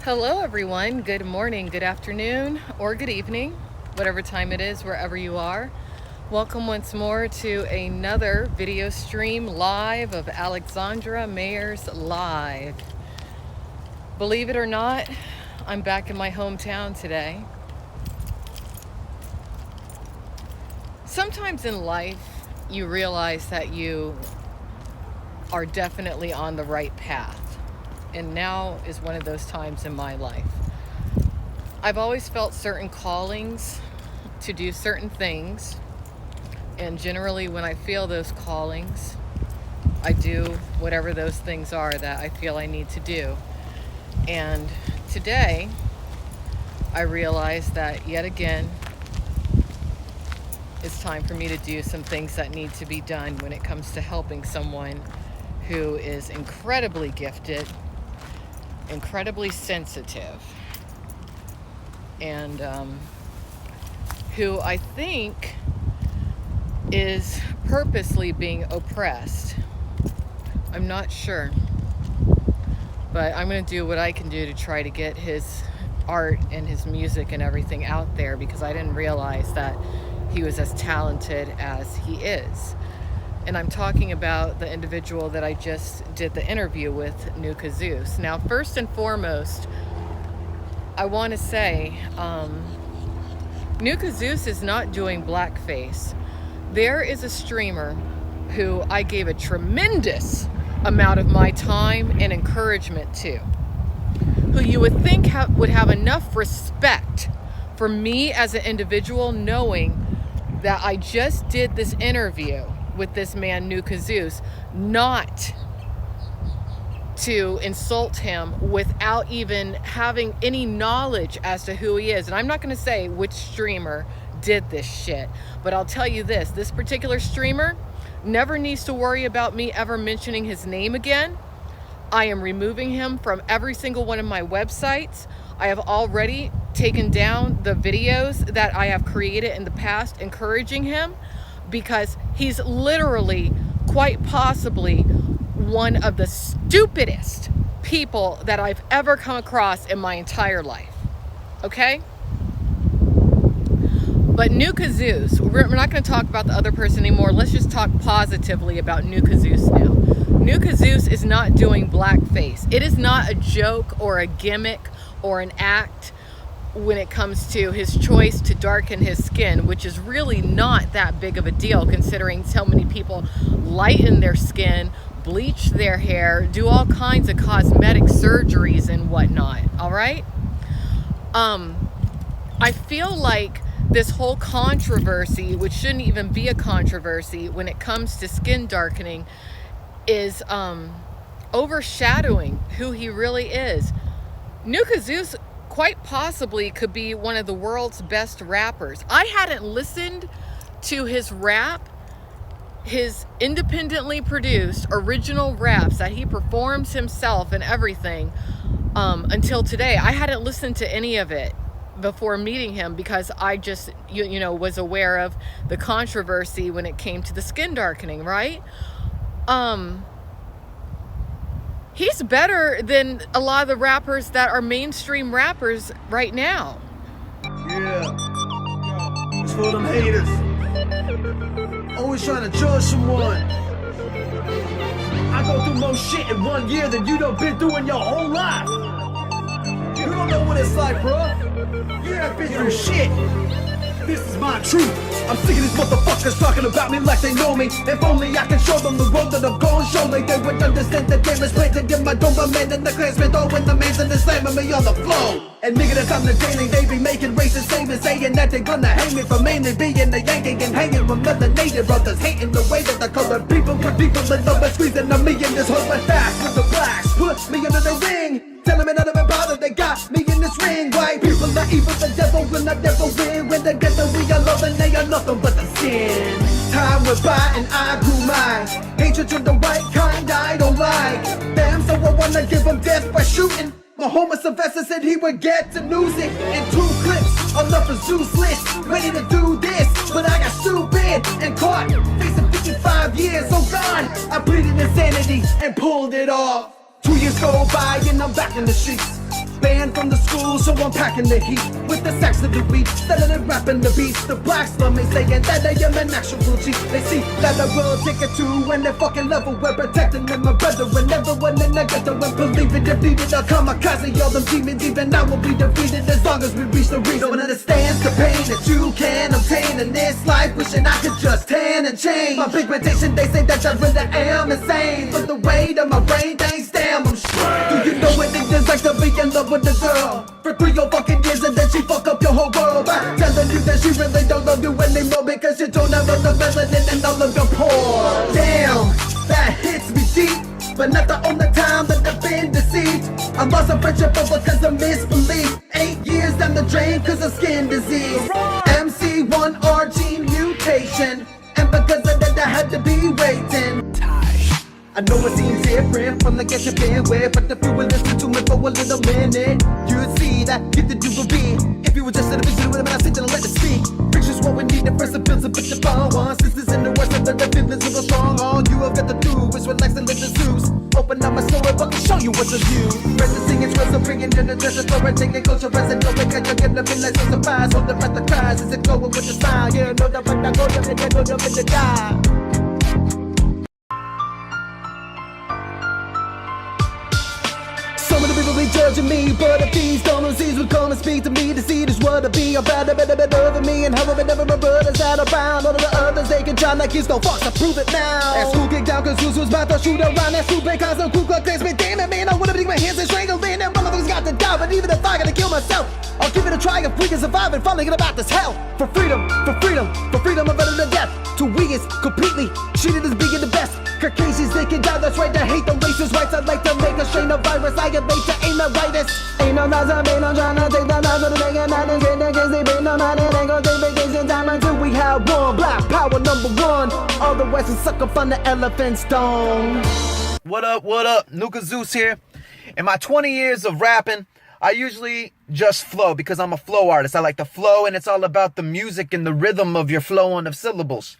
Hello everyone, good morning, good afternoon, or good evening, whatever time it is, wherever you are. Welcome once more to another video stream live of Alexandra Mayer's Live. Believe it or not, I'm back in my hometown today. Sometimes in life, you realize that you are definitely on the right path. And now is one of those times in my life. I've always felt certain callings to do certain things. And generally when I feel those callings, I do whatever those things are that I feel I need to do. And today, I realized that yet again, it's time for me to do some things that need to be done when it comes to helping someone who is incredibly gifted, incredibly sensitive, and who I think is purposely being oppressed. I'm not sure, but I'm going to do what I can do to try to get his art and his music and everything out there, because I didn't realize that he was as talented as he is. And I'm talking about the individual that I just did the interview with, Nuka Zeus. Now, first and foremost, I want to say, Nuka Zeus is not doing blackface. There is a streamer who I gave a tremendous amount of my time and encouragement to, who you would think would have enough respect for me as an individual, knowing that I just did this interview with this man, Nuka Zeus, not to insult him without even having any knowledge as to who he is. And I'm not going to say which streamer did this shit, but I'll tell you this particular streamer never needs to worry about me ever mentioning his name again. I am removing him from every single one of my websites. I have already taken down the videos that I have created in the past encouraging him, because he's literally, quite possibly, one of the stupidest people that I've ever come across in my entire life. Okay? But Nuka Zeus, we're not going to talk about the other person anymore. Let's just talk positively about Nuka Zeus now. Nuka Zeus is not doing blackface. It is not a joke or a gimmick or an act when it comes to his choice to darken his skin, which is really not that big of a deal considering so many people lighten their skin, bleach their hair, do all kinds of cosmetic surgeries and whatnot. All right. I feel like this whole controversy, which shouldn't even be a controversy when it comes to skin darkening, is overshadowing who he really is. Nuka Zeus quite possibly could be one of the world's best rappers. I hadn't listened to his rap, his independently produced original raps that he performs himself and everything, until today. I hadn't listened to any of it before meeting him, because I just, you know, was aware of the controversy when it came to the skin darkening, right? He's better than a lot of the rappers that are mainstream rappers right now. Yeah, it's for them haters. Always trying to judge someone. I go through more shit in 1 year than you done been through in your whole life. You don't know what it's like, bro. You ain't been through shit. This is my truth. I'm sick of these motherfuckers talking about me like they know me. If only I can show them the road that I'm going, surely they would understand the damage planted in my Doberman and the clansmen throwing the mans and they slamming me on the floor. And nigga, that's on the daily, they be making racist statements, saying that they gonna hang me for mainly being a Yankee and hanging with melanated brothers, hating the way that the colored people cut people in love and squeezing on me in this hood like fast with the blacks. Put me under the ring, tell them none of it bother, they got me in this ring. White people are evil, the devil will not never win. When together we are love and they are nothing but the sin. Time went by and I grew mine. Hatred to the right kind I don't like. Damn, so I wanna give them death by shooting. My homie Sylvester said he would get to music. And 2 clips, enough for Zeus list. Ready to do this, but I got stupid and caught. Facing 55 years, so gone. I pleaded insanity and pulled it off. 2 years go by and I'm back in the streets. Banned from the school, so I'm packing the heat with the sex of the week, selling and rapping the beats. The blacks love me, saying that I am an actual G. They see that I will take it to when they fucking level. We're protecting them, my brother, and everyone in the ghetto. And believe it, defeated, I'll kamikaze all them demons. Even I will be defeated as long as we reach the reason. No one understands the pain that you can obtain in this life, wishing I could just tan and change. My pigmentation, they say that I really am insane, but the weight of my brain, thanks damn, I'm straight. Do you know what it is like to be in love with a girl for 3 or fucking years and then she fuck up your whole world? I'm telling you that she really don't love you anymore because you don't have the melanin and all of your pores. Damn, that hits me deep, but not the only time that I've been deceived. I lost a friendship over cause of misbelief. 8 years down the drain cause of skin disease. MC1R gene mutation, and because of that I had to be waiting. I know it seems different from the get you've been with, but if you would listen to me for a little minute, you'd see that if the dude would be, if you were just in a vision with him and I sit down and let it speak. Pictures what we need, the first of bills to put your phone on. Sisters in the worst of the feelings of a strong. All you have got to do is relax and live the Zeus. Open up my soul and fucking show you what's a view. Resisting its words, I'm bringing in the treasure store and taking culture as it don't make it. You're gonna be like so surprised. Hold up at the cries, is it going with the sound? Yeah, no, but I go to make it, go up in the die. So many people be judging me, but if these disease would come and speak to me, to see this what to be, I'm better over me, and however never my brothers out around. All of the others, they can try like he's no fox, I prove it now. As school kicked down, cause Zeus was about to shoot around. That school break cause some Ku Klux Klans been damn it, man. I wanna be my hands and strangling, and motherfuckers got to die. But even if I gotta kill myself, I'll give it a try if we can survive and finally get about this hell. For freedom, for freedom, for freedom, I'm better than death. To we is completely treated as being the best. Caucasians, they can die, that's right, I hate the racist rights. I'd like to make a strain of virus, I get to ain't the rightest. Ain't no lies, I'm trying to take the lives of the day and night and get the case, they been on night and ain't gon' take vacation time until we have one. Black power number one, all the West is sucker from the elephant stone. What up, Nuka Zeus here. In my 20 years of rapping, I usually just flow because I'm a flow artist. I like to flow, and it's all about the music and the rhythm of your flowing of syllables.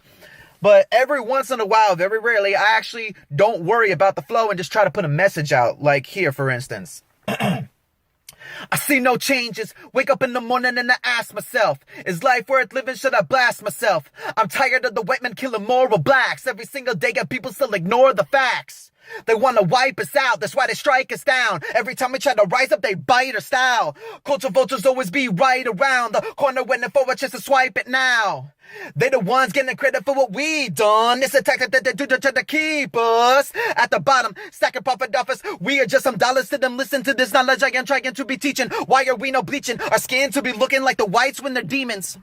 But every once in a while, very rarely, I actually don't worry about the flow and just try to put a message out, like here, for instance. I see no changes, wake up in the morning and I ask myself, is life worth living, should I blast myself? I'm tired of the white men killing moral blacks. Every single day and people still ignore the facts. They want to wipe us out, that's why they strike us down. Every time we try to rise up, they bite our style. Culture vultures always be right around the corner waiting for a chance to swipe it now. They the ones getting credit for what we done. It's a tactic that they do to try to keep us at the bottom, stacking profit office. We are just some dollars to them. Listen to this knowledge I am trying to be teaching. Why are we no bleaching our skin to be looking like the whites when they're demons?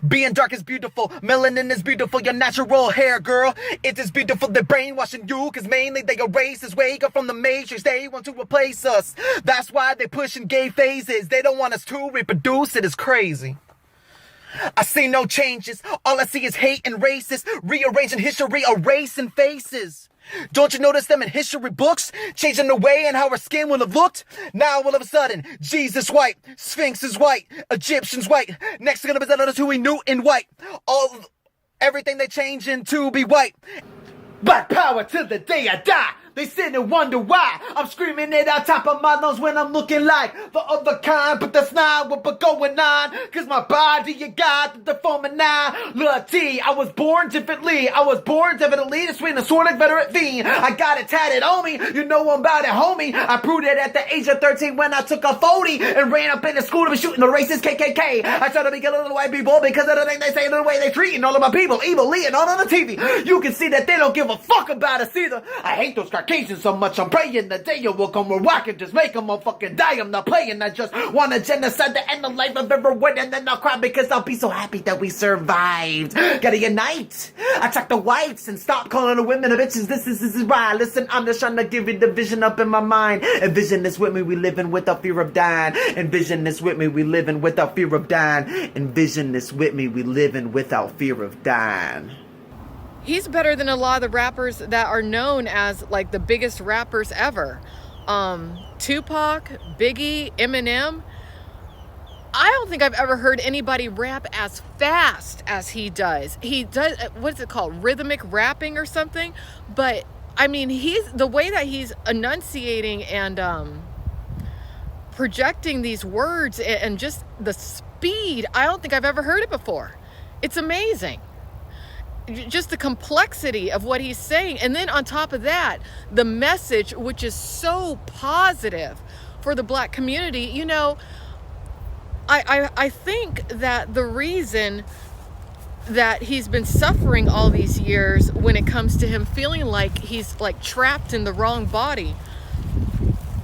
Being dark is beautiful, melanin is beautiful, your natural hair, girl. It is beautiful, they're brainwashing you, cause mainly they erase us, wake up from the matrix, they want to replace us. That's why they pushing gay phases, they don't want us to reproduce, it is crazy. I see no changes, all I see is hate and racist, rearranging history, erasing faces. Don't you notice them in history books, changing the way and how our skin will have looked? Now all of a sudden, Jesus white, Sphinx is white, Egyptians white, next they're gonna present us who we knew in white. Everything they change into be white. Black power till the day I die. They sit and wonder why I'm screaming it out top of my lungs when I'm looking like the other kind. But that's not what been going on, cause my body, you got the deforming now. Look, T, I was born differently. I was born definitely to swing a sword like veteran fiend. I got it tatted on me, you know I'm about it, homie. I proved it at the age of 13 when I took a 40 and ran up in the school to be shooting the racist KKK. I tried to be killing little white people because of the thing they say and the way they treating all of my people, evilly and all on the TV. You can see that they don't give a fuck about us either. I hate those Caucasians so much, I'm praying the day you will come where I can just make them all fucking die. I'm not playing, I just want a genocide to end the life of everyone, and then I'll cry because I'll be so happy that we survived. Gotta unite, attack the whites and stop calling the women the bitches. This is why. Listen, I'm just trying to give you the vision up in my mind. Envision this with me, we living without fear of dying. Envision this with me, we living without fear of dying. Envision this with me, we living without fear of dying. He's better than a lot of the rappers that are known as like the biggest rappers ever. Tupac, Biggie, Eminem. I don't think I've ever heard anybody rap as fast as he does. He does, what is it called? Rhythmic rapping or something? But I mean, the way that he's enunciating and projecting these words and just the speed. I don't think I've ever heard it before. It's amazing. Just the complexity of what he's saying. And then on top of that, the message, which is so positive for the Black community. You know, I think that the reason that he's been suffering all these years when it comes to him feeling like he's like trapped in the wrong body,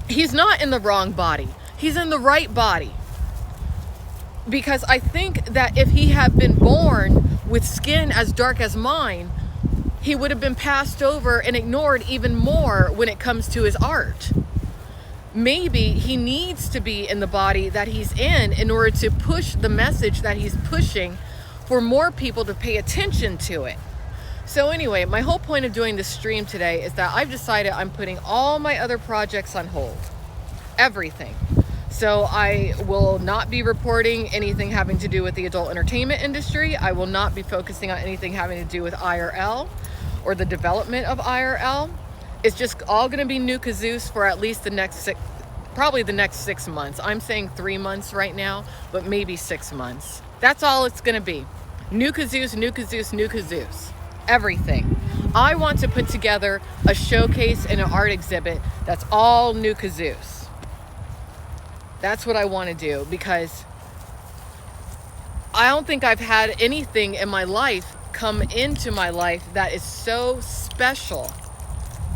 he's not in the wrong body. He's in the right body. Because I think that if he had been born with skin as dark as mine, he would have been passed over and ignored even more when it comes to his art. Maybe he needs to be in the body that he's in order to push the message that he's pushing for more people to pay attention to it. So anyway, my whole point of doing this stream today is that I've decided I'm putting all my other projects on hold. Everything. So I will not be reporting anything having to do with the adult entertainment industry. I will not be focusing on anything having to do with IRL or the development of IRL. It's just all going to be Nuka Zeus for at least the next probably the next 6 months. I'm saying 3 months right now, but maybe 6 months. That's all it's going to be. Nuka Zeus, Nuka Zeus, Nuka Zeus. Everything. I want to put together a showcase and an art exhibit that's all Nuka Zeus. That's what I want to do, because I don't think I've had anything in my life come into my life that is so special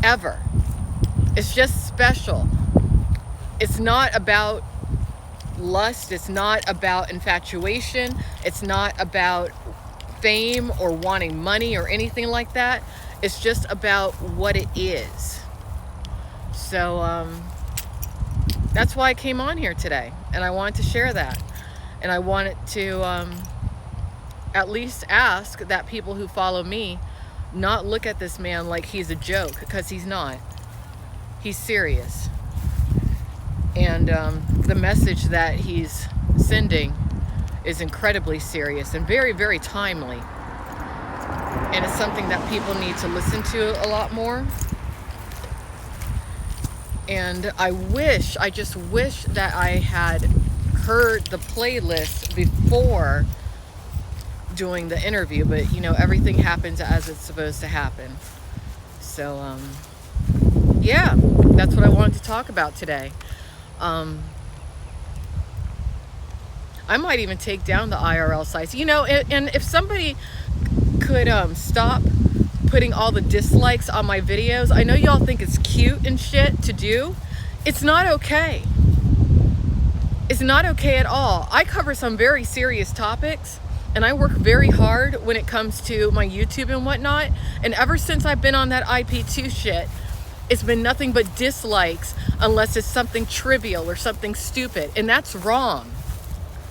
ever. It's just special. It's not about lust. It's not about infatuation. It's not about fame or wanting money or anything like that. It's just about what it is. So that's why I came on here today, and I wanted to share that. And I wanted to at least ask that people who follow me not look at this man like he's a joke, because he's not. He's serious. And the message that he's sending is incredibly serious and very, very timely. And it's something that people need to listen to a lot more. And I just wish that I had heard the playlist before doing the interview, but you know, everything happens as it's supposed to happen. So yeah, that's what I wanted to talk about today. I might even take down the IRL sites, you know, and if somebody could stop putting all the dislikes on my videos. I know y'all think it's cute and shit to do. It's not okay. It's not okay at all. I cover some very serious topics, and I work very hard when it comes to my YouTube and whatnot. And ever since I've been on that IP2 shit, it's been nothing but dislikes unless it's something trivial or something stupid, and that's wrong.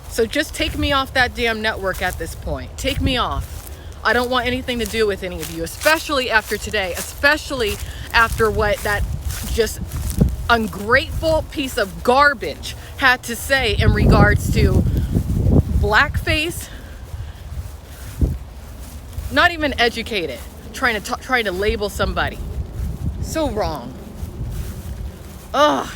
So just take me off that damn network at this point. Take me off. I don't want anything to do with any of you, especially after today, especially after what that just ungrateful piece of garbage had to say in regards to blackface. Not even educated, trying to label somebody. So wrong. Ugh.